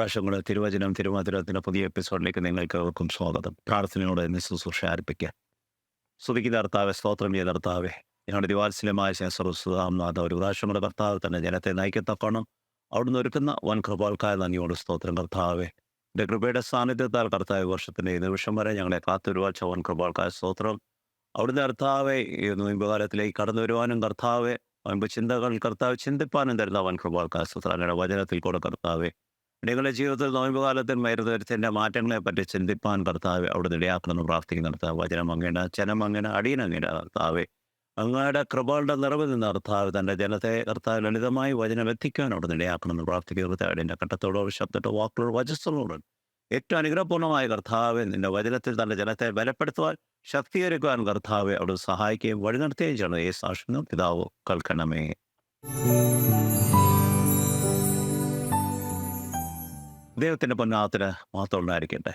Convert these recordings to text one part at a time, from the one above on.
പ്രാവശ്യം കൂടെ തിരുവചനം തിരുമധുരത്തിൻ്റെ പുതിയ എപ്പിസോഡിലേക്ക് നിങ്ങൾക്ക് ഏവർക്കും സ്വാഗതം. പ്രാർത്ഥനയോടെ ഇന്ന് ശുശ്രൂഷ ആരംഭിക്കുക. സ്തുതിക്കുന്ന കർത്താവെ, സ്തോത്രം ചെയ്ത കർത്താവെ, ഞങ്ങളുടെ ദിവാത്സല്യമായ ശേഷറുസുധാംനാഥ ഒരു പ്രാവശ്യം കൂടെ കർത്താവ് തന്നെ ജനത്തെ നയിക്കത്തക്കണം അവിടുന്ന് ഒരുക്കുന്ന വൻ കൃപാൾക്കായ നന്ദിയോട് സ്തോത്രം കർത്താവെ. എൻ്റെ കൃപയുടെ സാന്നിധ്യത്താൽ കർത്താവ് വർഷത്തിൻ്റെ ഈ നിമിഷം വരെ ഞങ്ങളെ കാത്തൊരുവാച്ച വൻ കൃപാൾക്കായ സ്തോത്രം. അവിടുന്ന് കർത്താവെ ഈ നോയമ്പുകാലത്തിലേക്ക് കടന്നു വരുവാനും കർത്താവെ വൻപ് ചിന്തകൾ കർത്താവ് ചിന്തിപ്പാനും തരുന്ന വൻ കൃപാൾക്കായ സ്തോത്രം. അങ്ങനെ വചനത്തിൽ കൂടെ കർത്താവെ നിങ്ങളുടെ ജീവിതത്തിൽ നോയമ്പുകാലത്തിൽ വരുന്നതിൻ്റെ മാറ്റങ്ങളെ പറ്റി ചിന്തിപ്പാൻ കർത്താവ് അവിടുന്ന് ഇടയാക്കണമെന്ന് പ്രാർത്ഥിക്കുന്ന കർത്താവ്. വചനം അങ്ങനെ ജനം അങ്ങനെ അടിയനങ്ങനെ കർത്താവെ അങ്ങയുടെ കൃപകളുടെ നിറവിൽ നിന്ന് കർത്താവ് തൻ്റെ ജനത്തെ കർത്താവ് ലളിതമായി വചനം എത്തിക്കാൻ അവിടുന്ന് ഇടയാക്കണമെന്ന് പ്രാർത്ഥിക്കുന്ന കർത്താവ്. എൻ്റെ കട്ടത്തോടോ ശബ്ദത്തോ വാക്കുകളോ വചസ്സങ്ങളോട് ഏറ്റവും അനുഗ്രഹപൂർണ്ണമായ കർത്താവ് നിന്റെ വചനത്തിൽ തൻ്റെ ജനത്തെ ബലപ്പെടുത്തുവാൻ ശക്തീകരിക്കുവാൻ കർത്താവെ അവിടെ സഹായിക്കുകയും വഴി നടത്തുകയും ചെയ്യണം. ഈ സാക്ഷ്യം പിതാവ് കേൾക്കണമേ. ദൈവത്തിൻ്റെ പൊന്നാത്തിന് മാത്രം ഉണ്ടായിരിക്കട്ടെ.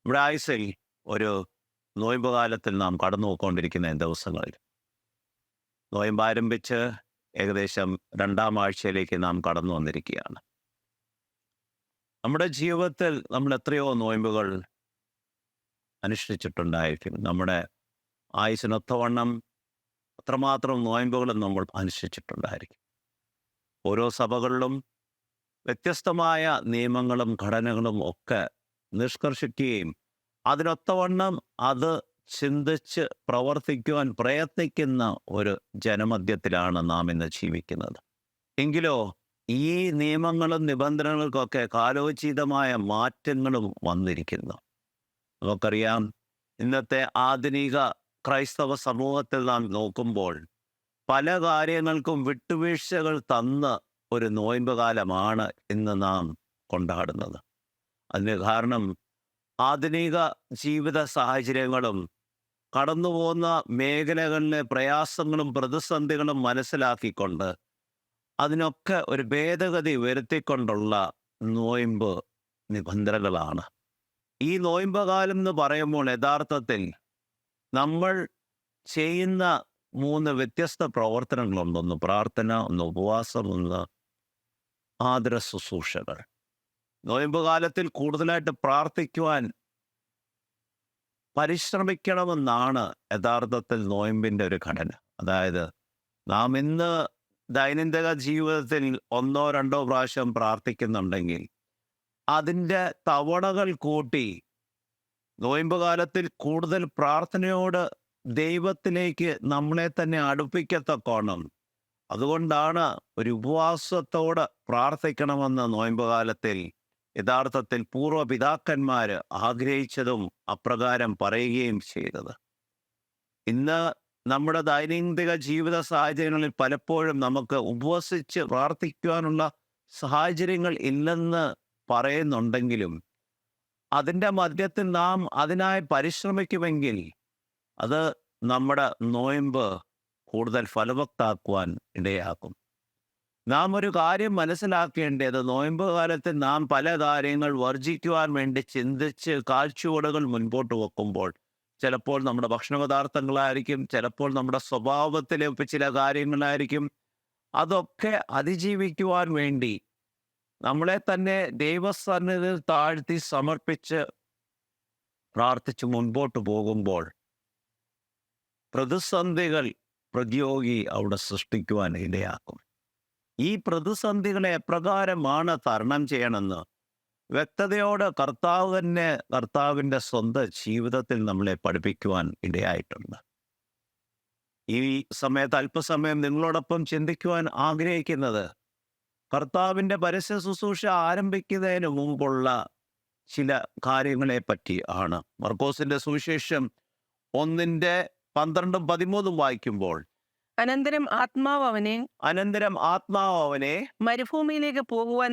ഇവിടെ ആയുസ്സിൽ ഒരു നോയമ്പ് കാലത്തിൽ നാം കടന്നു പോയിക്കൊണ്ടിരിക്കുന്ന ദിവസങ്ങളിൽ നോയമ്പ് ആരംഭിച്ച് ഏകദേശം 2ാം ആഴ്ചയിലേക്ക് നാം കടന്നു വന്നിരിക്കുകയാണ്. നമ്മുടെ ജീവിതത്തിൽ നമ്മൾ എത്രയോ നോയമ്പുകൾ അനുഷ്ഠിച്ചിട്ടുണ്ടായിരിക്കും. നമ്മുടെ ആയുസ്സിനൊത്തവണ്ണം അത്രമാത്രം നോയമ്പുകളും നമ്മൾ അനുഷ്ഠിച്ചിട്ടുണ്ടായിരിക്കും. ഓരോ സഭകളിലും വ്യത്യസ്തമായ നിയമങ്ങളും ഘടനകളും ഒക്കെ നിഷ്കർഷിക്കുകയും അതിനൊത്തവണ്ണം അത് ചിന്തിച്ച് പ്രവർത്തിക്കുവാൻ പ്രയത്നിക്കുന്ന ഒരു ജനമധ്യത്തിലാണ് നാം ഇന്ന് ജീവിക്കുന്നത്. എങ്കിലോ ഈ നിയമങ്ങളും നിബന്ധനകൾക്കൊക്കെ കാലോചിതമായ മാറ്റങ്ങളും വന്നിരിക്കുന്നു. നമുക്കറിയാം, ഇന്നത്തെ ആധുനിക ക്രൈസ്തവ സമൂഹത്തിൽ നാം നോക്കുമ്പോൾ പല കാര്യങ്ങൾക്കും വിട്ടുവീഴ്ചകൾ തന്ന് ഒരു നോയമ്പ് കാലമാണ് ഇന്ന് നാം കൊണ്ടാടുന്നത്. അതിന് കാരണം ആധുനിക ജീവിത സാഹചര്യങ്ങളും കടന്നു പോകുന്ന മേഖലകളിലെ പ്രയാസങ്ങളും പ്രതിസന്ധികളും മനസ്സിലാക്കിക്കൊണ്ട് അതിനൊക്കെ ഒരു ഭേദഗതി വരുത്തിക്കൊണ്ടുള്ള നോയമ്പ് നിബന്ധനകളാണ്. ഈ നോയമ്പ് കാലം എന്ന് പറയുമ്പോൾ യഥാർത്ഥത്തിൽ നമ്മൾ ചെയ്യുന്ന 3 വ്യത്യസ്ത പ്രവർത്തനങ്ങളുണ്ട്. ഒന്ന് പ്രാർത്ഥന, ഒന്ന് ഉപവാസം, ഒന്ന് ആദര ശുശ്രൂഷകൾ. നോയമ്പ് കാലത്തിൽ കൂടുതലായിട്ട് പ്രാർത്ഥിക്കുവാൻ പരിശ്രമിക്കണമെന്നാണ് യഥാർത്ഥത്തിൽ നോയമ്പിൻ്റെ ഒരു ഘടന. അതായത് നാം ഇന്ന് ദൈനംദിന ജീവിതത്തിൽ 1 or 2 പ്രാവശ്യം പ്രാർത്ഥിക്കുന്നുണ്ടെങ്കിൽ അതിൻ്റെ തവണകൾ കൂട്ടി നോയമ്പ് കാലത്തിൽ കൂടുതൽ പ്രാർത്ഥനയോട് ദൈവത്തിലേക്ക് നമ്മളെ തന്നെ അടുപ്പിക്കത്തക്കോണം. അതുകൊണ്ടാണ് ഒരു ഉപവാസത്തോട് പ്രാർത്ഥിക്കണമെന്ന് നോയമ്പ് കാലത്തിൽ യഥാർത്ഥത്തിൽ പൂർവ്വപിതാക്കന്മാർ ആഗ്രഹിച്ചതും അപ്രകാരം പറയുകയും ചെയ്തത്. ഇന്ന് നമ്മുടെ ദൈനംദിന ജീവിത സാഹചര്യങ്ങളിൽ പലപ്പോഴും നമുക്ക് ഉപവസിച്ച് പ്രാർത്ഥിക്കുവാനുള്ള സാഹചര്യങ്ങൾ ഇല്ലെന്ന് പറയുന്നുണ്ടെങ്കിലും അതിൻ്റെ മധ്യത്തിൽ നാം അതിനായി പരിശ്രമിക്കുമെങ്കിൽ അത് നമ്മുടെ നോയമ്പ് കൂടുതൽ ഫലവത്താക്കുവാൻ ഇടയാക്കും. നാം ഒരു കാര്യം മനസ്സിലാക്കേണ്ടത്, നോയമ്പ് കാലത്ത് നാം പല കാര്യങ്ങൾ വർജിക്കുവാൻ വേണ്ടി ചിന്തിച്ച് കാഴ്ചപ്പാടുകൾ മുൻപോട്ട് വെക്കുമ്പോൾ ചിലപ്പോൾ നമ്മുടെ ഭക്ഷണ പദാർത്ഥങ്ങളായിരിക്കും, ചിലപ്പോൾ നമ്മുടെ സ്വഭാവത്തിലെ ചില കാര്യങ്ങളായിരിക്കും. അതൊക്കെ അതിജീവിക്കുവാൻ വേണ്ടി നമ്മളെ തന്നെ ദൈവസന്നിധിയിൽ താഴ്ത്തി സമർപ്പിച്ച് പ്രാർത്ഥിച്ച് മുൻപോട്ട് പോകുമ്പോൾ പ്രതിസന്ധികൾ പ്രതിയോഗി അവിടെ സൃഷ്ടിക്കുവാൻ ഇടയാക്കും. ഈ പ്രതിസന്ധികളെ എപ്രകാരമാണ് തരണം ചെയ്യണമെന്ന് വ്യക്തതയോടെ കർത്താവ് തന്നെ കർത്താവിൻ്റെ സ്വന്തം ജീവിതത്തിൽ നമ്മളെ പഠിപ്പിക്കുവാൻ ഇടയായിട്ടുണ്ട്. ഈ സമയത്ത് അല്പസമയം നിങ്ങളോടൊപ്പം ചിന്തിക്കുവാൻ ആഗ്രഹിക്കുന്നത് കർത്താവിൻ്റെ പരസ്യ ശുശ്രൂഷ ആരംഭിക്കുന്നതിന് മുമ്പുള്ള ചില കാര്യങ്ങളെ പറ്റി ആണ്. മർക്കോസിൻ്റെ സുവിശേഷം 1:12-13 വായിക്കുമ്പോൾ, അനന്തരം ആത്മാവ് അവനെ മരുഭൂമിയിലേക്ക് പോകുവാൻ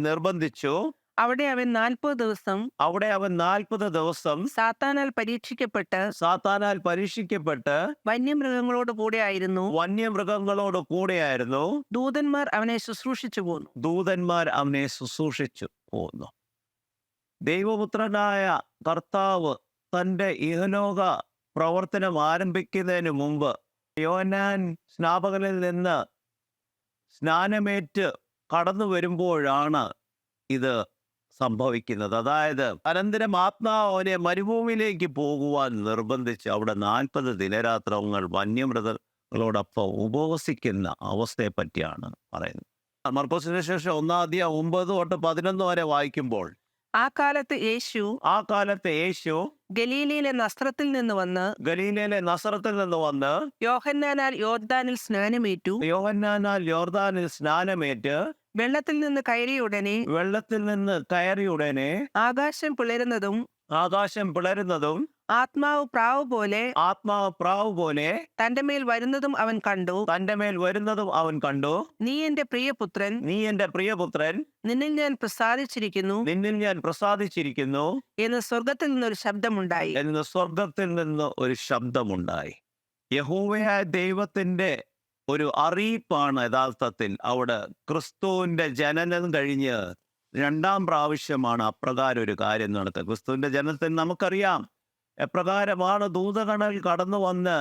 നിർബന്ധിച്ചു. അവിടെ അവൻ 40 ദിവസം സാത്താനാൽ പരീക്ഷിക്കപ്പെട്ട് വന്യമൃഗങ്ങളോട് കൂടെയായിരുന്നു. ദൂതന്മാർ അവനെ ശുശ്രൂഷിച്ചു പോന്നു. ദൈവപുത്രനായ കർത്താവ് തൻ്റെ ഇഹലോക പ്രവർത്തനം ആരംഭിക്കുന്നതിന് മുമ്പ് യോഹന്നാൻ സ്നാപകനിൽ നിന്ന് സ്നാനമേറ്റ് കടന്നു വരുമ്പോഴാണ് ഇത് സംഭവിക്കുന്നത്. അതായത് അനന്തരം ആത്മാവ് അവനെ മരുഭൂമിയിലേക്ക് പോകുവാൻ നിർബന്ധിച്ച് അവിടെ 40 ദിനരാത്രങ്ങൾ വന്യമൃഗങ്ങളോടൊപ്പം ഉപവസിക്കുന്ന അവസ്ഥയെ പറ്റിയാണ് പറയുന്നത്. മർക്കോസിന് ശേഷം 1:9-11 വരെ വായിക്കുമ്പോൾ ആ കാലത്ത് യേശു ഗലീലയിലെ നസ്രത്തിൽ നിന്ന് വന്ന് ഗലീലയിലെ നസറത്തിൽ നിന്ന് വന്ന് യോഹന്നാനാൽ യോർദാനിൽ സ്നാനമേറ്റു. യോഹന്നാനാൽ യോർദാനിൽ സ്നാനമേറ്റ് വെള്ളത്തിൽ നിന്ന് കയറിയ ഉടനെ വെള്ളത്തിൽ നിന്ന് കയറിയ ഉടനെ ആകാശം പിളരുന്നതും ആത്മാവ് പ്രാവ് പോലെ തന്റെ മേൽ വരുന്നതും അവൻ കണ്ടു. നീ എന്റെ പ്രിയപുത്രൻ, നിന്നിൽ ഞാൻ പ്രസാദിച്ചിരിക്കുന്നു എന്ന് സ്വർഗത്തിൽ നിന്നൊരു ശബ്ദമുണ്ടായി. യഹോവയായ ദൈവത്തിന്റെ ഒരു അറിയിപ്പാണ് യഥാർത്ഥത്തിൽ അവിടെ. ക്രിസ്തുവിന്റെ ജനനം കഴിഞ്ഞ് 2ാം പ്രാവശ്യമാണ് അപ്രകാരം ഒരു കാര്യം നടത്തുക. ക്രിസ്തുവിന്റെ ജനനത്തിൽ നമുക്കറിയാം എപ്രകാരമാണ് ദൂതഗണൽ കടന്നു വന്ന്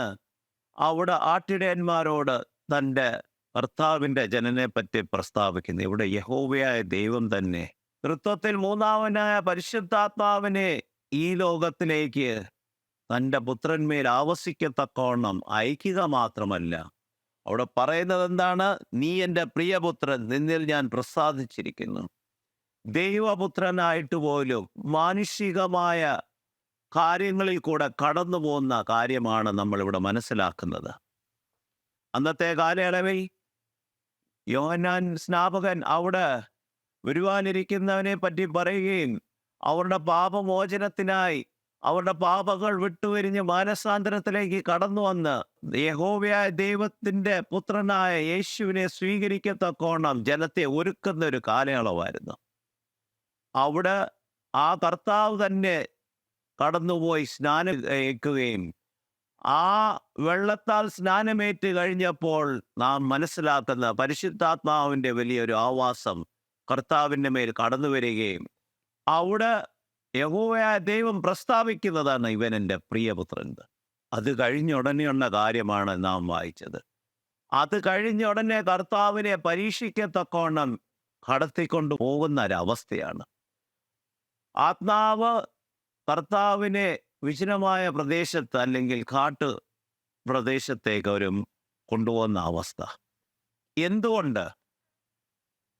അവിടെ ആട്ടിടയന്മാരോട് തൻ്റെ കർത്താവിൻ്റെ ജനനെ പറ്റി പ്രസ്താവിക്കുന്നത്. ഇവിടെ യഹോവയായ ദൈവം തന്നെ തൃത്വത്തിൽ 3ാമനായ പരിശുദ്ധാത്മാവിനെ ഈ ലോകത്തിലേക്ക് തൻ്റെ പുത്രന്മേൽ ആവസിക്കത്തക്കവണ്ണം അയക്കുക മാത്രമല്ല, അവിടെ പറയുന്നത് എന്താണ്? നീ എൻ്റെ പ്രിയപുത്രൻ, നിന്നിൽ ഞാൻ പ്രസാദിച്ചിരിക്കുന്നു. ദൈവപുത്രനായിട്ട് പോലും മാനുഷികമായ കാര്യങ്ങളിൽ കൂടെ കടന്നു പോകുന്ന കാര്യമാണ് നമ്മളിവിടെ മനസ്സിലാക്കുന്നത്. അന്നത്തെ കാലയളവിൽ യോഹന്നാൻ സ്നാപകൻ അവിടെ വരുവാനിരിക്കുന്നവനെ പറ്റി പറയുകയും അവരുടെ പാപമോചനത്തിനായി അവരുടെ പാപങ്ങൾ വിട്ടുവരിഞ്ഞ് മാനസാന്തരത്തിലേക്ക് കടന്നു വന്ന് യഹോവയായ ദൈവത്തിൻ്റെ പുത്രനായ യേശുവിനെ സ്വീകരിക്കത്തക്കോണം ജനത്തെ ഒരുക്കുന്ന ഒരു കാലയളവായിരുന്നു. അവിടെ ആ കർത്താവ് തന്നെ കടന്നുപോയി സ്നാനം ഏൽക്കുകയും ആ വെള്ളത്താൽ സ്നാനമേറ്റ് കഴിഞ്ഞപ്പോൾ നാം മനസ്സിലാക്കുന്ന പരിശുദ്ധാത്മാവിൻ്റെ വലിയൊരു ആവാസം കർത്താവിൻ്റെ മേൽ കടന്നു വരികയും അവിടെ യഹോവയായ ദൈവം പ്രസ്താവിക്കുന്നതാണ് ഇവൻ എൻ്റെ പ്രിയപുത്രൻ. അത് കഴിഞ്ഞ ഉടനെയുള്ള കാര്യമാണ് നാം വായിച്ചത്. അത് കഴിഞ്ഞ ഉടനെ കർത്താവിനെ പരീക്ഷിക്കത്തക്കോണം കടത്തിക്കൊണ്ടു പോകുന്ന ഒരവസ്ഥയാണ്. ആത്മാവ് കർത്താവിനെ വിജനമായ പ്രദേശത്ത് അല്ലെങ്കിൽ കാട്ടു പ്രദേശത്തേക്ക് ഒരു കൊണ്ടുപോകുന്ന അവസ്ഥ. എന്തുകൊണ്ട്?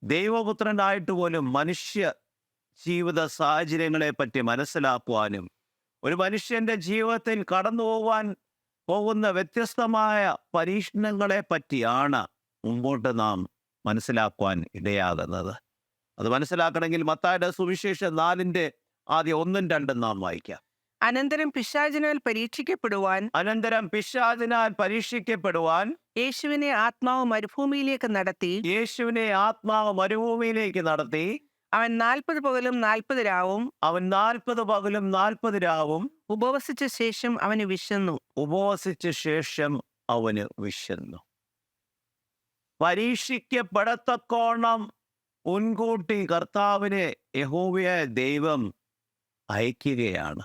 ദൈവപുത്രനായിട്ട് പോലും മനുഷ്യ ജീവിത സാഹചര്യങ്ങളെ പറ്റി മനസ്സിലാക്കുവാനും ഒരു മനുഷ്യന്റെ ജീവിതത്തിൽ കടന്നു പോകുന്ന വ്യത്യസ്തമായ പരീക്ഷണങ്ങളെ പറ്റിയാണ് മുമ്പോട്ട് നാം മനസ്സിലാക്കുവാൻ ഇടയാകുന്നത്. അത് മനസ്സിലാക്കണമെങ്കിൽ മത്തായിയുടെ സുവിശേഷം 4:1-2 നാം വായിക്കാം. അനന്തരം പിശാചിനാൽ പരീക്ഷിക്കപ്പെടുവാൻ യേശുവിനെ ആത്മാവ് മരുഭൂമിയിലേക്ക് നടത്തി. അവൻ 40 പകലും 40 രാവും ഉപവസിച്ച ശേഷം അവന് വിശന്നു. പരീക്ഷിക്കപ്പെടത്തക്കോണം മുൻകൂട്ടി കർത്താവിനെ യഹോവയായ ദൈവം അയക്കുകയാണ്.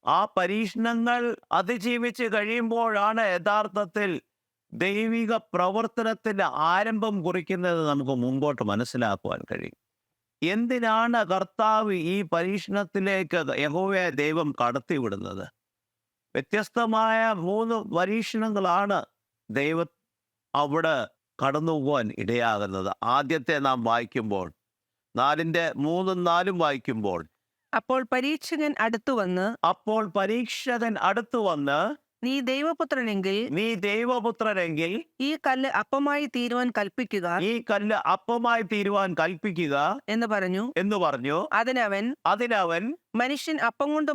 ആ പരീക്ഷണങ്ങൾ അതിജീവിച്ച് കഴിയുമ്പോഴാണ് യഥാർത്ഥത്തിൽ ദൈവിക പ്രവർത്തനത്തിന്റെ ആരംഭം കുറിക്കുന്നത് നമുക്ക് മുമ്പോട്ട് മനസ്സിലാക്കുവാൻ കഴിയും. എന്തിനാണ് കർത്താവ് ഈ പരീക്ഷണത്തിലേക്ക് യഹോവയായ ദൈവം കടത്തിവിടുന്നത്? വ്യത്യസ്തമായ 3 പരീക്ഷണങ്ങളാണ് ദൈവം അവിടെ കടന്നു പോകാൻ ഇടയാകുന്നത്. ആദ്യത്തെ നാം വായിക്കുമ്പോൾ 4:3-4 വായിക്കുമ്പോൾ, അപ്പോൾ പരീക്ഷകൻ അടുത്തു വന്ന് നീ ദൈവപുത്രനെങ്കിൽ ഈ കല്ല് അപ്പമായി തീരുവാൻ കൽപ്പിക്കുക എന്ന് പറഞ്ഞു. അതിനവൻ മനുഷ്യൻ അപ്പം കൊണ്ട്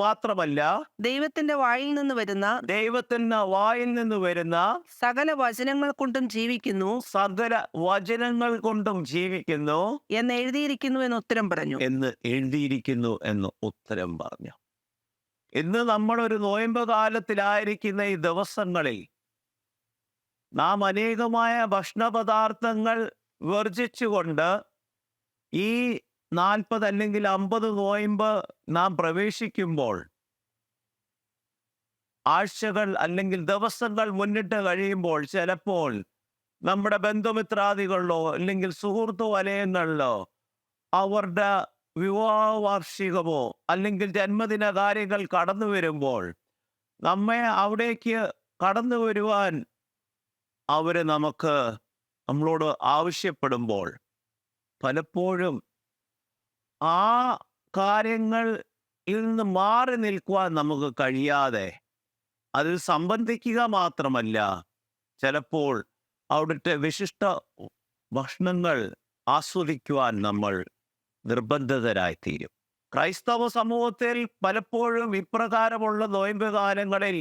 മാത്രമല്ല ദൈവത്തിന്റെ വായിൽ നിന്ന് വരുന്ന സകല വചനങ്ങൾ കൊണ്ടും ജീവിക്കുന്നു എന്ന് എഴുതിയിരിക്കുന്നു എന്ന് ഉത്തരം പറഞ്ഞു. ഇന്ന് നമ്മളൊരു നോയമ്പ് കാലത്തിലായിരിക്കുന്ന ഈ ദിവസങ്ങളിൽ നാം അനേകമായ ഭക്ഷണപദാർത്ഥങ്ങൾ വർജിച്ചുകൊണ്ട് ഈ 40 അല്ലെങ്കിൽ 50 നോയമ്പ് നാം പ്രവേശിക്കുമ്പോൾ ആഴ്ചകൾ അല്ലെങ്കിൽ ദിവസങ്ങൾ മുന്നിട്ട് കഴിയുമ്പോൾ ചിലപ്പോൾ നമ്മുടെ ബന്ധുമിത്രാദികളിലോ അല്ലെങ്കിൽ സുഹൃത്തു വലയങ്ങളിലോ അവരുടെ വിവാഹ വാർഷികമോ അല്ലെങ്കിൽ ജന്മദിന കാര്യങ്ങൾ കടന്നു വരുമ്പോൾ നമ്മെ അവിടേക്ക് കടന്നു വരുവാൻ നമ്മളോട് ആവശ്യപ്പെടുമ്പോൾ പലപ്പോഴും ആ കാര്യങ്ങളിൽ നിന്ന് മാറി നിൽക്കുവാൻ നമുക്ക് കഴിയാതെ അതിൽ സംബന്ധിക്കുക മാത്രമല്ല, ചിലപ്പോൾ അവിടുത്തെ വിശിഷ്ട ഭക്ഷണങ്ങൾ ആസ്വദിക്കുവാൻ നമ്മൾ നിർബന്ധിതരായിത്തീരും. ക്രൈസ്തവ സമൂഹത്തിൽ പലപ്പോഴും ഇപ്രകാരമുള്ള നോയമ്പ് കാലങ്ങളിൽ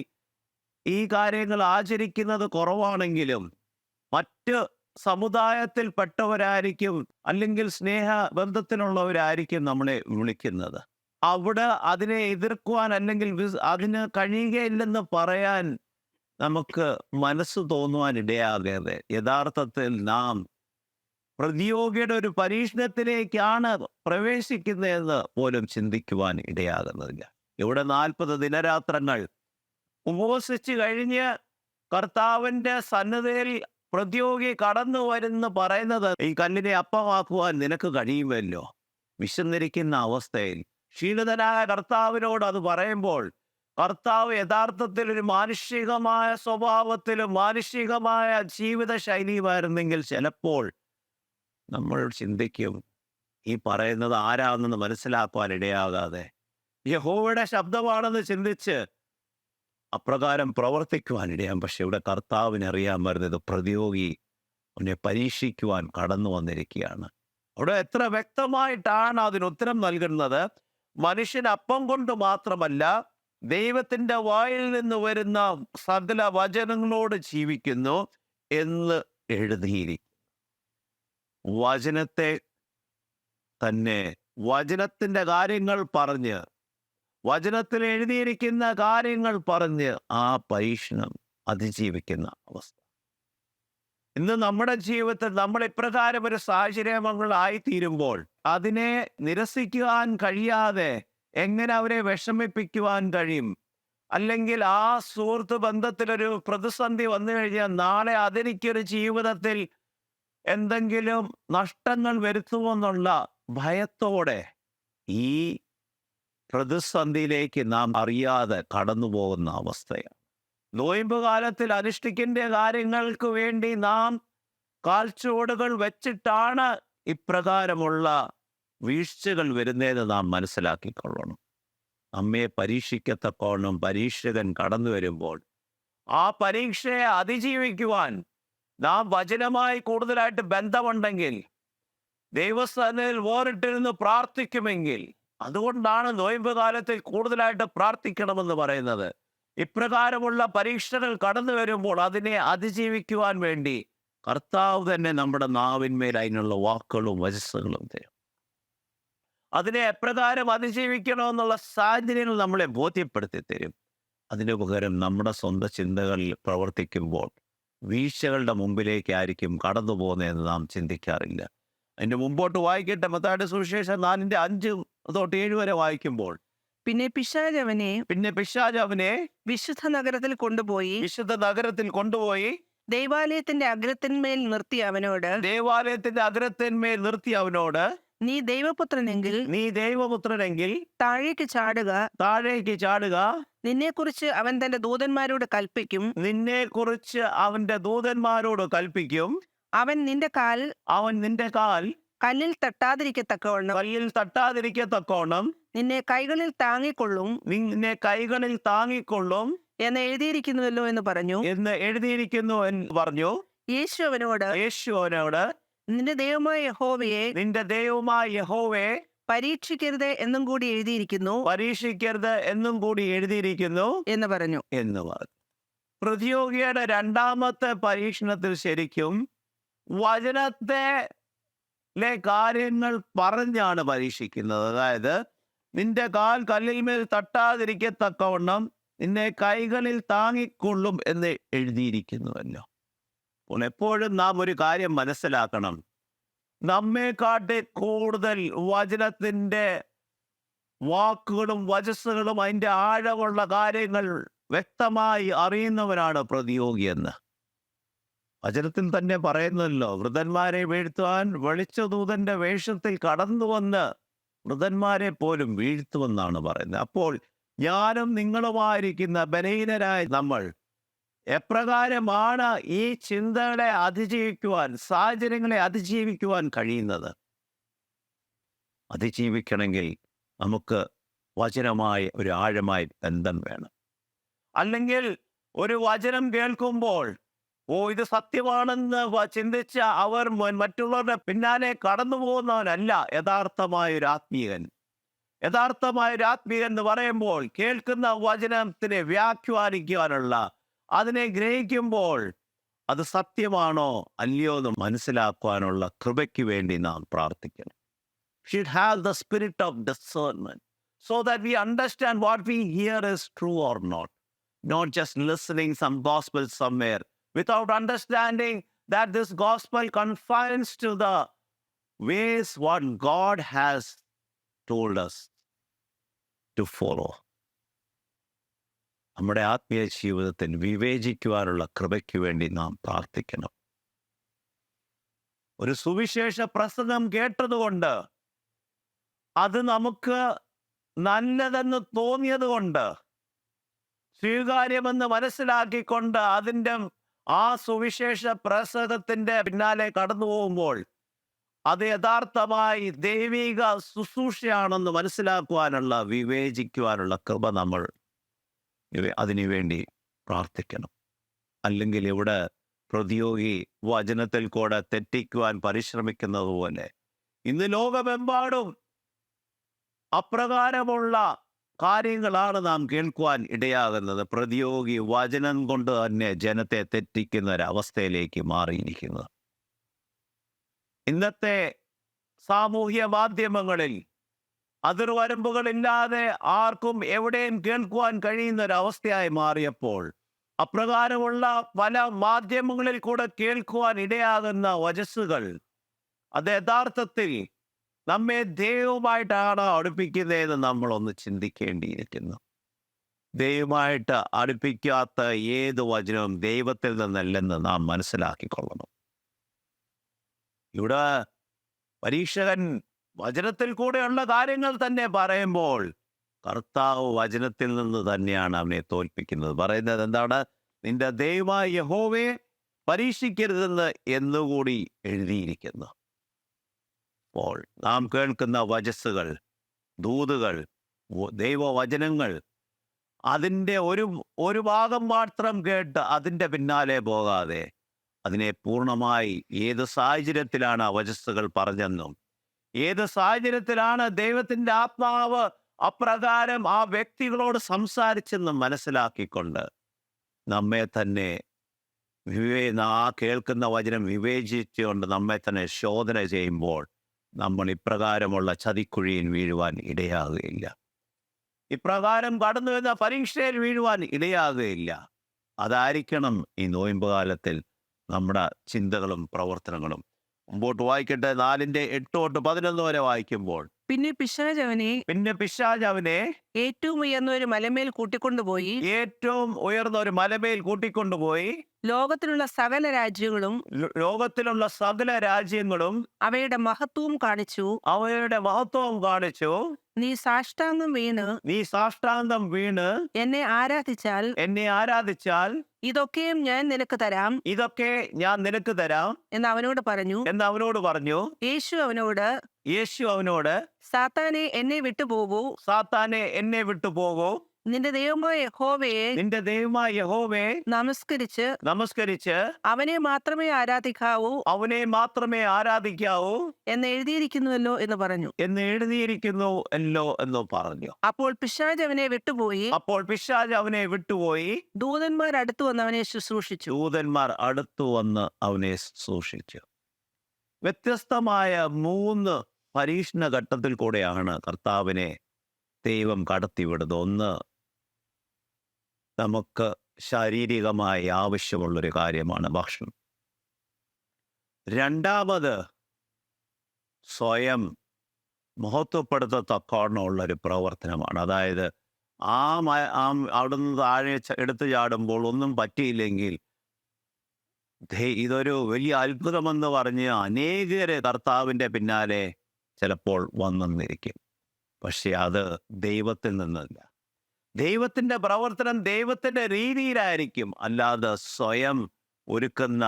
ഈ കാര്യങ്ങൾ ആചരിക്കുന്നത് കുറവാണെങ്കിലും മറ്റ് സമുദായത്തിൽപ്പെട്ടവരായിരിക്കും അല്ലെങ്കിൽ സ്നേഹ ബന്ധത്തിലുള്ളവരായിരിക്കും നമ്മളെ വിളിക്കുന്നത്. അവിടെ അതിനെ എതിർക്കുവാൻ അല്ലെങ്കിൽ അതിന് കഴിയുകയില്ലെന്ന് പറയാൻ നമുക്ക് മനസ്സ് തോന്നുവാൻ ഇടയാകാതെ യഥാർത്ഥത്തിൽ നാം പ്രതിയോഗിയുടെ ഒരു പരീക്ഷണത്തിലേക്കാണ് പ്രവേശിക്കുന്നതെന്ന് പോലും ചിന്തിക്കുവാൻ ഇടയാകുന്നില്ല. ഇവിടെ 40 ദിനരാത്രങ്ങൾ ഉപവസിച്ച് കഴിഞ്ഞ് കർത്താവിൻ്റെ സന്നദ്ധയിൽ പ്രതിയോഗി കടന്നു വരുന്ന പറയുന്നത്, ഈ കല്ലിനെ അപ്പമാക്കുവാൻ നിനക്ക് കഴിയുമല്ലോ. വിശന്നിരിക്കുന്ന അവസ്ഥയിൽ ക്ഷീണിതനായ കർത്താവിനോട് അത് പറയുമ്പോൾ കർത്താവ് യഥാർത്ഥത്തിൽ ഒരു മാനുഷികമായ സ്വഭാവത്തിലും മാനുഷികമായ ജീവിത ശൈലിയുമായിരുന്നെങ്കിൽ ചിലപ്പോൾ നമ്മൾ ചിന്തിക്കും, ഈ പറയുന്നത് ആരാണെന്ന് മനസ്സിലാക്കുവാൻ ഇടയാകാതെ യഹോവയുടെ ശബ്ദമാണെന്ന് ചിന്തിച്ച് അപ്രകാരം പ്രവർത്തിക്കുവാൻ ഇടയാം. പക്ഷെ ഇവിടെ കർത്താവിന് അറിയാൻ വരുന്നത് പ്രതിയോഗി അവനെ പരീക്ഷിക്കുവാൻ കടന്നു വന്നിരിക്കുകയാണ്. അവിടെ എത്ര വ്യക്തമായിട്ടാണ് അതിനുത്തരം നൽകുന്നത്. മനുഷ്യൻ അപ്പം കൊണ്ട് മാത്രമല്ല ദൈവത്തിൻ്റെ വായിൽ നിന്ന് വരുന്ന സകല വചനങ്ങളോട് ജീവിക്കുന്നു എന്ന് എഴുതിയിരിക്കുന്നു. വചനത്തെ തന്നെ വചനത്തിൻ്റെ കാര്യങ്ങൾ പറഞ്ഞ് വചനത്തിൽ എഴുതിയിരിക്കുന്ന കാര്യങ്ങൾ പറഞ്ഞ് ആ പരീക്ഷണം അതിജീവിക്കുന്ന അവസ്ഥ. ഇന്ന് നമ്മുടെ ജീവിതത്തിൽ നമ്മൾ ഇപ്രകാരം ഒരു സാഹചര്യങ്ങളായിത്തീരുമ്പോൾ അതിനെ നിരസിക്കുവാൻ കഴിയാതെ എങ്ങനെ അവരെ വിഷമിപ്പിക്കുവാൻ കഴിയും? അല്ലെങ്കിൽ ആ സുഹൃത്ത് ബന്ധത്തിലൊരു പ്രതിസന്ധി വന്നു കഴിഞ്ഞാൽ നാളെ അതെനിക്കൊരു ജീവിതത്തിൽ എന്തെങ്കിലും നഷ്ടങ്ങൾ വരുത്തുമെന്നുള്ള ഭയത്തോടെ ഈ പ്രതിസന്ധിയിലേക്ക് നാം അറിയാതെ കടന്നു പോകുന്ന അവസ്ഥയാണ്. നോയമ്പ് കാലത്തിൽ അനുഷ്ഠിക്കേണ്ട കാര്യങ്ങൾക്ക് വേണ്ടി നാം കാൽച്ചുവടുകൾ വെച്ചിട്ടാണ് ഇപ്രകാരമുള്ള വീഴ്ചകൾ വരുന്നതെന്ന് നാം മനസ്സിലാക്കിക്കൊള്ളണം. നമ്മെ പരീക്ഷിക്കത്തക്കോണം പരീക്ഷകൻ കടന്നു വരുമ്പോൾ ആ പരീക്ഷയെ അതിജീവിക്കുവാൻ നാം വചനമായി കൂടുതലായിട്ട് ബന്ധമുണ്ടെങ്കിൽ, ദൈവസ്ഥാനത്തിൽ വേറിട്ടിരുന്ന് പ്രാർത്ഥിക്കുമെങ്കിൽ, അതുകൊണ്ടാണ് നോയമ്പ് കാലത്തിൽ കൂടുതലായിട്ട് പ്രാർത്ഥിക്കണമെന്ന് പറയുന്നത്. ഇപ്രകാരമുള്ള പരീക്ഷകൾ കടന്നു വരുമ്പോൾ അതിനെ അതിജീവിക്കുവാൻ വേണ്ടി കർത്താവ് തന്നെ നമ്മുടെ നാവിന്മേൽ അതിനുള്ള വാക്കുകളും വചസ്സുകളും തരും. അതിനെ എപ്രകാരം അതിജീവിക്കണമെന്നുള്ള സാഹചര്യങ്ങൾ നമ്മളെ ബോധ്യപ്പെടുത്തി തരും. അതിന് പകരം നമ്മുടെ സ്വന്തം ചിന്തകളിൽ പ്രവർത്തിക്കുമ്പോൾ വീഴ്ചകളുടെ മുമ്പിലേക്കായിരിക്കും കടന്നു പോകുന്നതെന്ന് നാം ചിന്തിക്കാറില്ല. അതിൻ്റെ മുമ്പോട്ട് വായിക്കട്ടെ. മത്തായിയുടെ സുവിശേഷം 4:5 തൊട്ട് 7 വരെ വായിക്കുമ്പോൾ, പിന്നെ പിശാച് അവനെ വിശുദ്ധ നഗരത്തിൽ കൊണ്ടുപോയി ദൈവാലയത്തിന്റെ അഗ്രത്തിന്മേൽ നിർത്തി അവനോട് നീ ദൈവപുത്രനെങ്കിൽ താഴേക്ക് ചാടുക. നിന്നെക്കുറിച്ച് അവൻ തന്റെ ദൂതന്മാരോട് കൽപ്പിക്കും. അവൻ നിന്റെ കാൽ കല്ലിൽ തട്ടാതിരിക്കത്തക്കവണ്ണം നിന്നെ കൈകളിൽ താങ്ങിക്കൊള്ളും എന്ന് എഴുതിയിരിക്കുന്നുവല്ലോ എന്ന് പറഞ്ഞു. യേശു അവനോട് നിന്റെ ദൈവമായ യഹോവയെ പരീക്ഷിക്കരുത് എന്നും കൂടി എഴുതിയിരിക്കുന്നു എന്ന് പറഞ്ഞു. പ്രതിയോഗിയുടെ രണ്ടാമത്തെ പരീക്ഷണത്തിൽ ശരിക്കും വചനത്തിലെ കാര്യങ്ങൾ പറഞ്ഞാണ് പരീക്ഷിക്കുന്നത്. അതായത് നിന്റെ കാൽ കല്ലിന്മേൽ തട്ടാതിരിക്കത്തക്കവണ്ണം നിന്നെ കൈകളിൽ താങ്ങിക്കൊള്ളും എന്ന് എഴുതിയിരിക്കുന്നുവല്ലോ. അപ്പോൾ എപ്പോഴും നാം ഒരു കാര്യം മനസ്സിലാക്കണം. നമ്മെക്കാട്ടി കൂടുതൽ വചനത്തിൻ്റെ വാക്കുകളും വചസ്സുകളും അതിൻ്റെ ആഴമുള്ള കാര്യങ്ങൾ വ്യക്തമായി അറിയുന്നവനാണ് പ്രതിയോഗിയെന്ന്. വചനത്തിൽ തന്നെ പറയുന്നല്ലോ, വൃതന്മാരെ വീഴ്ത്തുവാൻ വെളിച്ചദൂതന്റെ വേഷത്തിൽ കടന്നു വന്ന് വൃതന്മാരെ പോലും വീഴ്ത്തുമെന്നാണ് പറയുന്നത്. അപ്പോൾ ഞാനും നിങ്ങളുമായിരിക്കുന്ന ബലഹീനരായ നമ്മൾ എപ്രകാരമാണ് ഈ ചിന്തകളെ അതിജീവിക്കുവാൻ, സാഹചര്യങ്ങളെ അതിജീവിക്കുവാൻ കഴിയുന്നത്? അതിജീവിക്കണമെങ്കിൽ നമുക്ക് വചനമായി ഒരു ആഴമായ ബന്ധം വേണം. അല്ലെങ്കിൽ ഒരു വചനം കേൾക്കുമ്പോൾ ഇത് സത്യമാണെന്ന് ചിന്തിച്ച അവർ മറ്റുള്ളവരുടെ പിന്നാലെ കടന്നു പോകുന്നവനല്ല യഥാർത്ഥമായ ഒരു ആത്മീയൻ. യഥാർത്ഥമായ ഒരു ആത്മീയൻ എന്ന് പറയുമ്പോൾ കേൾക്കുന്ന വചനത്തിനെ വ്യാഖ്യാനിക്കുവാനുള്ള, അതിനെ ഗ്രഹിക്കുമ്പോൾ അത് സത്യമാണോ അല്ലയോ എന്ന് മനസ്സിലാക്കുവാനുള്ള കൃപയ്ക്ക് വേണ്ടി നാം പ്രാർത്ഥിക്കണം. Should have the spirit of discernment so that we understand what we hear is true or not just listening some gospel somewhere without understanding that this gospel confines to the ways what God has told us to follow. നമ്മുടെ ആത്മീയ ജീവിതത്തിൽ വിവേചിക്കുവാനുള്ള കൃപയ്ക്ക് വേണ്ടി നാം പ്രാർത്ഥിക്കണം. ഒരു സുവിശേഷ പ്രസംഗം കേട്ടതുകൊണ്ട്, അത് നമുക്ക് നല്ലതെന്ന് തോന്നിയത് കൊണ്ട്, സ്വീകാര്യമെന്ന് മനസ്സിലാക്കിക്കൊണ്ട് അതിൻ്റെ ആ സുവിശേഷ പ്രസംഗത്തിൻ്റെ പിന്നാലെ കടന്നു പോകുമ്പോൾ അത് യഥാർത്ഥമായി ദൈവിക ശുശ്രൂഷയാണെന്ന് മനസ്സിലാക്കുവാനുള്ള, വിവേചിക്കുവാനുള്ള കൃപ നമ്മൾ അതിനുവേണ്ടി പ്രാർത്ഥിക്കണം. അല്ലെങ്കിൽ ഇവിടെ പ്രതിയോഗി വചനത്തിൽ കൂടെ തെറ്റിക്കുവാൻ പരിശ്രമിക്കുന്നത് പോലെ ഇന്ന് ലോകമെമ്പാടും അപ്രകാരമുള്ള കാര്യങ്ങളാണ് നാം കേൾക്കുവാൻ ഇടയാകുന്നത്. പ്രതിയോഗി വചനം കൊണ്ട് തന്നെ ജനത്തെ തെറ്റിക്കുന്ന ഒരവസ്ഥയിലേക്ക് മാറിയിരിക്കുന്നത്. ഇന്നത്തെ സാമൂഹ്യ മാധ്യമങ്ങളിൽ അതിർവരമ്പുകളില്ലാതെ ആർക്കും എവിടെയും കേൾക്കുവാൻ കഴിയുന്ന ഒരവസ്ഥയായി മാറിയപ്പോൾ, അപ്രകാരമുള്ള പല മാധ്യമങ്ങളിൽ കൂടെ കേൾക്കുവാൻ ഇടയാകുന്ന വചസ്സുകൾ അത് യഥാർത്ഥത്തിൽ നമ്മെ ദൈവവുമായിട്ടാണ് അടുപ്പിക്കുന്നതെന്ന് നമ്മളൊന്ന് ചിന്തിക്കേണ്ടിയിരിക്കുന്നു. ദൈവമായിട്ട് അടുപ്പിക്കാത്ത ഏത് വചനവും ദൈവത്തിൽ നിന്നല്ലെന്ന് നാം മനസ്സിലാക്കിക്കൊള്ളണം. ഇവിടെ പരീക്ഷകൻ വചനത്തിൽ കൂടെയുള്ള കാര്യങ്ങൾ തന്നെ പറയുമ്പോൾ കർത്താവ് വചനത്തിൽ നിന്ന് തന്നെയാണ് അവനെ തോൽപ്പിക്കുന്നത്. പറയുന്നത് എന്താണ്? നിന്റെ ദൈവമായ യഹോവയെ പരീക്ഷിക്കരുതെന്ന് എന്നുകൂടി എഴുതിയിരിക്കുന്നു. അപ്പോൾ നാം കേൾക്കുന്ന വചസ്സുകൾ, ദൂതുകൾ, ദൈവവചനങ്ങൾ, അതിൻ്റെ ഒരു ഭാഗം മാത്രം കേട്ട് അതിൻ്റെ പിന്നാലെ പോകാതെ അതിനെ പൂർണ്ണമായി ഏത് സാഹചര്യത്തിലാണ് ആ വചസ്സുകൾ പറഞ്ഞെന്നും ഏത് സാഹചര്യത്തിലാണ് ദൈവത്തിൻ്റെ ആത്മാവ് അപ്രകാരം ആ വ്യക്തികളോട് സംസാരിച്ചെന്നും മനസ്സിലാക്കിക്കൊണ്ട് നമ്മെ തന്നെ ആ കേൾക്കുന്ന വചനം വിവേചിച്ചുകൊണ്ട് നമ്മെ തന്നെ ശോധന ചെയ്യുമ്പോൾ നമ്മൾ ഇപ്രകാരമുള്ള ചതിക്കുഴിയിൽ വീഴുവാൻ ഇടയാകുകയില്ല. ഇപ്രകാരം കടന്നു വരുന്ന പരീക്ഷയിൽ വീഴുവാൻ ഇടയാകുകയില്ല. അതായിരിക്കണം ഈ നോയമ്പ് കാലത്തിൽ നമ്മുടെ ചിന്തകളും പ്രവർത്തനങ്ങളും. മുമ്പോട്ട് വായിക്കട്ടെ. 4:8-11 വരെ വായിക്കുമ്പോൾ, പിന്നെ പിശാച് അവനെ ഏറ്റവും ഉയർന്ന ഒരു മലമേൽ കൂട്ടിക്കൊണ്ടുപോയി ലോകത്തിലുള്ള സകല രാജ്യങ്ങളും അവയുടെ മഹത്വവും കാണിച്ചു. നീ സാഷ്ടാംഗം വീണ് എന്നെ ആരാധിച്ചാൽ ഇതൊക്കെയും ഞാൻ നിനക്ക് തരാം എന്ന് അവനോട് പറഞ്ഞു. യേശു അവനോട് സാത്താനെ എന്നെ വിട്ടുപോകൂ. നിന്റെ ദൈവമായ യഹോവയെ നമസ്കരിച്ച് അവനെ മാത്രമേ ആരാധിക്കാവൂ എന്ന് എഴുതിയിരിക്കുന്നുവല്ലോ എന്ന് പറഞ്ഞു. അപ്പോൾ പിശാച് അവനെ വിട്ടുപോയി. ദൂതന്മാർ അടുത്തു വന്ന് അവനെ ശുശ്രൂഷിച്ചു. വ്യത്യസ്തമായ 3 പരീക്ഷണ ഘട്ടത്തിൽ കൂടെയാണ് കർത്താവിനെ ദൈവം കടത്തിവിടുന്നത്. ഒന്ന്, നമുക്ക് ശാരീരികമായി ആവശ്യമുള്ളൊരു കാര്യമാണ് ഭക്ഷണം. രണ്ടാമത്, സ്വയം മഹത്വപ്പെടുത്തത്തക്കവണ്ണമുള്ളൊരു പ്രവർത്തനമാണ്. അതായത് അവിടുന്ന് താഴെ എടുത്തു ചാടുമ്പോൾ ഒന്നും പറ്റിയില്ലെങ്കിൽ ഇതൊരു വലിയ അത്ഭുതമെന്ന് പറഞ്ഞ് അനേകര് കർത്താവിൻ്റെ പിന്നാലെ ചിലപ്പോൾ വന്നെന്നിരിക്കും. പക്ഷെ അത് ദൈവത്തിൽ നിന്നല്ല. ദൈവത്തിൻ്റെ പ്രവർത്തനം ദൈവത്തിൻ്റെ രീതിയിലായിരിക്കും, അല്ലാതെ സ്വയം ഒരുക്കുന്ന,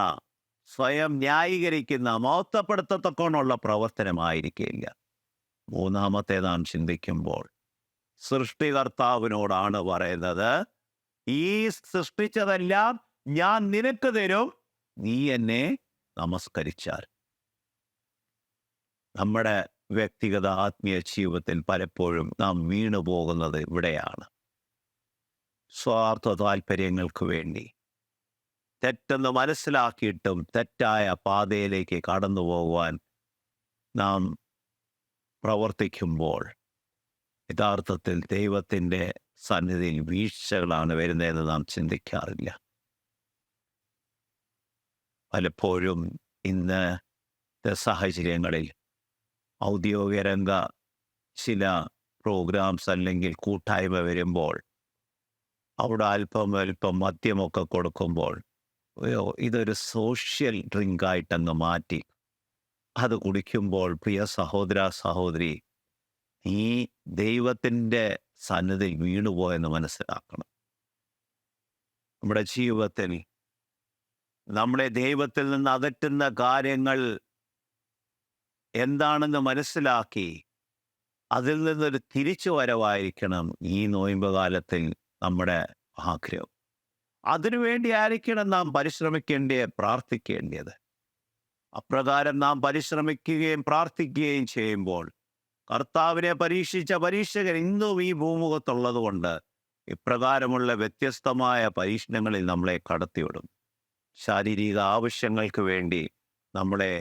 സ്വയം ന്യായീകരിക്കുന്ന, മഹത്വപ്പെടുത്തത്തക്കോണമുള്ള പ്രവർത്തനമായിരിക്കില്ല. മൂന്നാമത്തെ നാം ചിന്തിക്കുമ്പോൾ സൃഷ്ടികർത്താവിനോടാണ് പറയുന്നത്, ഈ സൃഷ്ടിച്ചതെല്ലാം ഞാൻ നിനക്ക് തരും, നീ എന്നെ നമസ്കരിച്ചാൽ. നമ്മുടെ വ്യക്തിഗത ആത്മീയ ജീവിതത്തിൽ പലപ്പോഴും നാം വീണു പോകുന്നത് ഇവിടെയാണ്. സ്വാർത്ഥ താല്പര്യങ്ങൾക്ക് വേണ്ടി തെറ്റെന്ന് മനസ്സിലാക്കിയിട്ടും തെറ്റായ പാതയിലേക്ക് കടന്നു പോകുവാൻ നാം പ്രവർത്തിക്കുമ്പോൾ യഥാർത്ഥത്തിൽ ദൈവത്തിൻ്റെ സന്നിധിയിൽ വീഴ്ചകളാണ് വരുന്നതെന്ന് നാം ചിന്തിക്കാറില്ല. പലപ്പോഴും ഇന്നത്തെ സാഹചര്യങ്ങളിൽ ഔദ്യോഗിക രംഗ ചില പ്രോഗ്രാംസ് അല്ലെങ്കിൽ കൂട്ടായ്മ വരുമ്പോൾ അവിടെ അല്പം മദ്യമൊക്കെ കൊടുക്കുമ്പോൾ ഇതൊരു സോഷ്യൽ ഡ്രിങ്കായിട്ടങ്ങ് മാറ്റി അത് കുടിക്കുമ്പോൾ, പ്രിയ സഹോദര സഹോദരി, ഈ ദൈവത്തിൻ്റെ സന്നിധിയിൽ വീണുപോയെന്ന് മനസ്സിലാക്കണം. നമ്മുടെ ജീവിതത്തിൽ നമ്മളെ ദൈവത്തിൽ നിന്ന് അകറ്റുന്ന കാര്യങ്ങൾ എന്താണെന്ന് മനസ്സിലാക്കി അതിൽ നിന്നൊരു തിരിച്ചു വരവായിരിക്കണം ഈ നോയമ്പ് കാലത്തിൽ നമ്മുടെ ആഗ്രഹം. അതിനുവേണ്ടി ആയിരിക്കണം നാം പ്രാർത്ഥിക്കേണ്ടത്. അപ്രകാരം നാം പരിശ്രമിക്കുകയും പ്രാർത്ഥിക്കുകയും ചെയ്യുമ്പോൾ കർത്താവിനെ പരീക്ഷിച്ച പരീക്ഷകൻ ഇന്നും ഈ ഭൂമുഖത്തുള്ളത് കൊണ്ട് ഇപ്രകാരമുള്ള വ്യത്യസ്തമായ പരീക്ഷണങ്ങളിൽ നമ്മളെ കടത്തിവിടും. ശാരീരിക ആവശ്യങ്ങൾക്ക് വേണ്ടി നമ്മളെ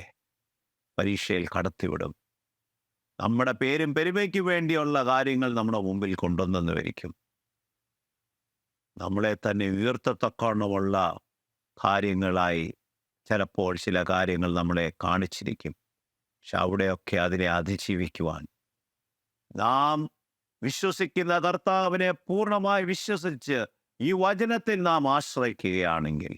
പരീക്ഷയിൽ കടത്തിവിടും. നമ്മുടെ പേരും പെരുമയ്ക്ക് വേണ്ടിയുള്ള കാര്യങ്ങൾ നമ്മുടെ മുമ്പിൽ കൊണ്ടുവന്നെന്ന് വരിക്കും. നമ്മളെ തന്നെ ഉയർത്തത്തക്കവണ്ണമുള്ള കാര്യങ്ങളായി ചിലപ്പോൾ ചില കാര്യങ്ങൾ നമ്മളെ കാണിച്ചിരിക്കും. പക്ഷെ അവിടെയൊക്കെ അതിനെ അതിജീവിക്കുവാൻ നാം വിശ്വസിക്കുന്ന കർത്താവിനെ പൂർണ്ണമായി വിശ്വസിച്ച് ഈ വചനത്തിൽ നാം ആശ്രയിക്കുകയാണെങ്കിൽ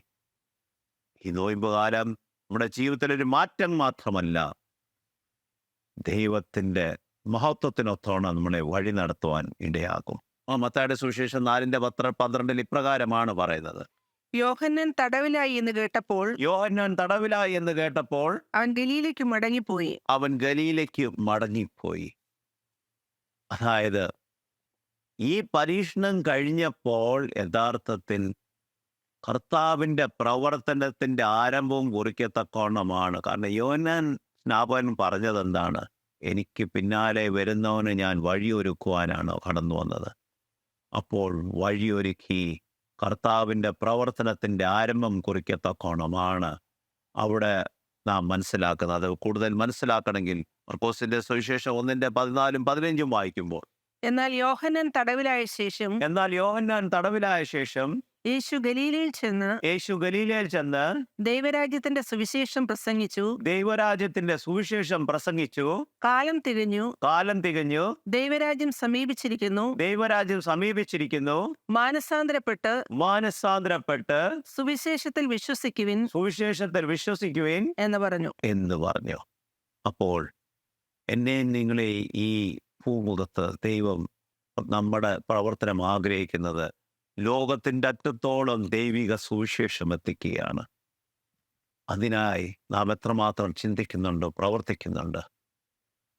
ഈ നോയമ്പ് കാലം നമ്മുടെ ജീവിതത്തിലൊരു മാറ്റം മാത്രമല്ല, ദൈവത്തിൻ്റെ മഹത്വത്തിനൊത്തോണം നമ്മളെ വഴി നടത്തുവാൻ ഇടയാകും. മത്തായിയുടെ സുവിശേഷം 4:12 ഇപ്രകാരമാണ് പറയുന്നത്: യോഹന്നാൻ തടവിലായി എന്ന് കേട്ടപ്പോൾ അവൻ ഗലീലയ്ക്ക് മടങ്ങിപ്പോയി. അതായത് ഈ പരീക്ഷണം കഴിഞ്ഞപ്പോൾ യഥാർത്ഥത്തിൽ കർത്താവിൻ്റെ പ്രവർത്തനത്തിൻ്റെ ആരംഭവും കുറിക്കത്തക്കോണമാണ്. കാരണം യോഹന്നാൻ സ്നാപകൻ പറഞ്ഞത് എന്താണ്? എനിക്ക് പിന്നാലെ വരുന്നവന് ഞാൻ വഴിയൊരുക്കുവാനാണ് കടന്നു വന്നത്. അപ്പോൾ വഴിയൊരുക്കി കർത്താവിൻ്റെ പ്രവർത്തനത്തിൻ്റെ ആരംഭം കുറിക്കത്തക്കോണമാണ് അവിടെ നാം മനസ്സിലാക്കുന്നത്. അത് കൂടുതൽ മനസ്സിലാക്കണമെങ്കിൽ മർക്കോസിന്റെ സുവിശേഷം 1:14-15 വായിക്കുമ്പോൾ, എന്നാൽ യോഹന്നാൻ തടവിലായ ശേഷം യേശു ഗലീലയിൽ ചെന്ന് ദൈവരാജ്യത്തിന്റെ സുവിശേഷം പ്രസംഗിച്ചു. കാലം തികഞ്ഞു, ദൈവരാജ്യം സമീപിച്ചിരിക്കുന്നു. മാനസാന്തരപ്പെട്ട് സുവിശേഷത്തിൽ വിശ്വസിക്കുവിൻ എന്ന് പറഞ്ഞു. അപ്പോൾ എന്നെ നിങ്ങളെ ഈ ഭൂമുഖത്ത് ദൈവം നമ്മുടെ പ്രവർത്തനം ആഗ്രഹിക്കുന്നത് ലോകത്തിൻ്റെ അറ്റത്തോളം ദൈവിക സുവിശേഷം എത്തിക്കുകയാണ്. അതിനായി നാം എത്രമാത്രം ചിന്തിക്കുന്നുണ്ടോ, പ്രവർത്തിക്കുന്നുണ്ട്?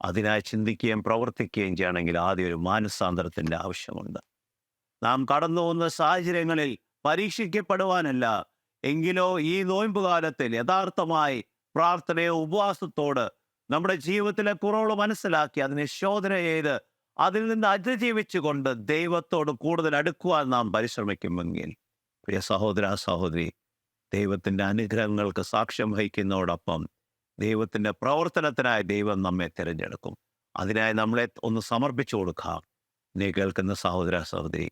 അതിനായി ചിന്തിക്കുകയും പ്രവർത്തിക്കുകയും ചെയ്യണമെങ്കിൽ ആദ്യം ഒരു മാനസാന്തരത്തിൻ്റെ ആവശ്യമുണ്ട്. നാം കടന്നു പോകുന്ന സാഹചര്യങ്ങളിൽ പരീക്ഷിക്കപ്പെടുവാനല്ല, എങ്കിലോ ഈ നോയമ്പ് കാലത്തിൽ യഥാർത്ഥമായി പ്രാർത്ഥനയോ ഉപവാസത്തോട് നമ്മുടെ ജീവിതത്തിലെ കുറവുകൾ മനസ്സിലാക്കി അതിനെ ശോധന ചെയ്ത് അതിൽ നിന്ന് അതിജീവിച്ചുകൊണ്ട് ദൈവത്തോട് കൂടുതൽ അടുക്കുവാൻ നാം പരിശ്രമിക്കുമെങ്കിൽ, പ്രിയ സഹോദര സഹോദരി, ദൈവത്തിൻ്റെ അനുഗ്രഹങ്ങൾക്ക് സാക്ഷ്യം വഹിക്കുന്നതോടൊപ്പം ദൈവത്തിൻ്റെ പ്രവർത്തനത്തിനായി ദൈവം നമ്മെ തിരഞ്ഞെടുക്കും. അതിനായി നമ്മളെ ഒന്ന് സമർപ്പിച്ചു കൊടുക്കാം. നീ കേൾക്കുന്ന സഹോദര സഹോദരി,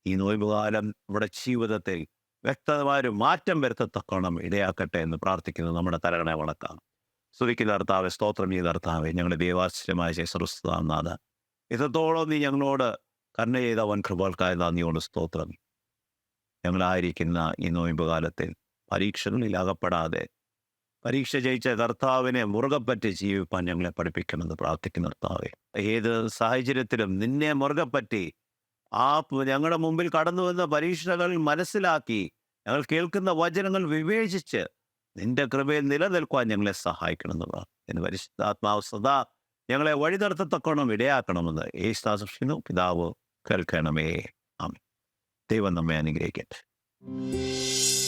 ഈ നോയമ്പുകാലം നമ്മുടെ ജീവിതത്തിൽ വ്യക്തമായൊരു മാറ്റം വരുത്തത്തക്കോണം ഇടയാക്കട്ടെ എന്ന് പ്രാർത്ഥിക്കുന്നത് നമ്മുടെ തലകണെ വണക്കാം. സ്തുതിക്കുന്ന കർത്താവേ, സ്തോത്രം ചെയ്ത കർത്താവേ, ഞങ്ങളുടെ ദൈവാശ്രയമായ ശേഷനാഥ, ഇത്രത്തോളം നീ ഞങ്ങളോട് കരുണ ചെയ്ത വൻ കൃപകൾക്കായി നന്ദിയോട് സ്തോത്രം. ഞങ്ങളായിരിക്കുന്ന ഈ നോയമ്പ് കാലത്തിൽ പരീക്ഷകളിൽ അകപ്പെടാതെ പരീക്ഷ ജയിച്ച കർത്താവിനെ മുറുകെ പറ്റി ജീവിപ്പാൻ ഞങ്ങളെ പഠിപ്പിക്കണമെന്ന് പ്രാർത്ഥിക്കുന്ന കർത്താവെ. ഏത് സാഹചര്യത്തിലും നിന്നെ മുറുകെ പറ്റി ഞങ്ങളുടെ മുമ്പിൽ കടന്നു വന്ന പരീക്ഷകൾ മനസ്സിലാക്കി ഞങ്ങൾ കേൾക്കുന്ന വചനങ്ങൾ വിവേചിച്ച് നിന്റെ കൃപയിൽ നിലനിൽക്കുവാൻ ഞങ്ങളെ സഹായിക്കണമെന്ന് എന്ന് പരിശുദ്ധാത്മാവ് സദാ ഞങ്ങളെ വഴി നടത്തത്തക്കണം ഇടയാക്കണമെന്ന് യേശുദാസ പിതാവ് കേൾക്കണമേ. ആമേൻ. ദൈവം നമ്മെ അനുഗ്രഹിക്കട്ടെ.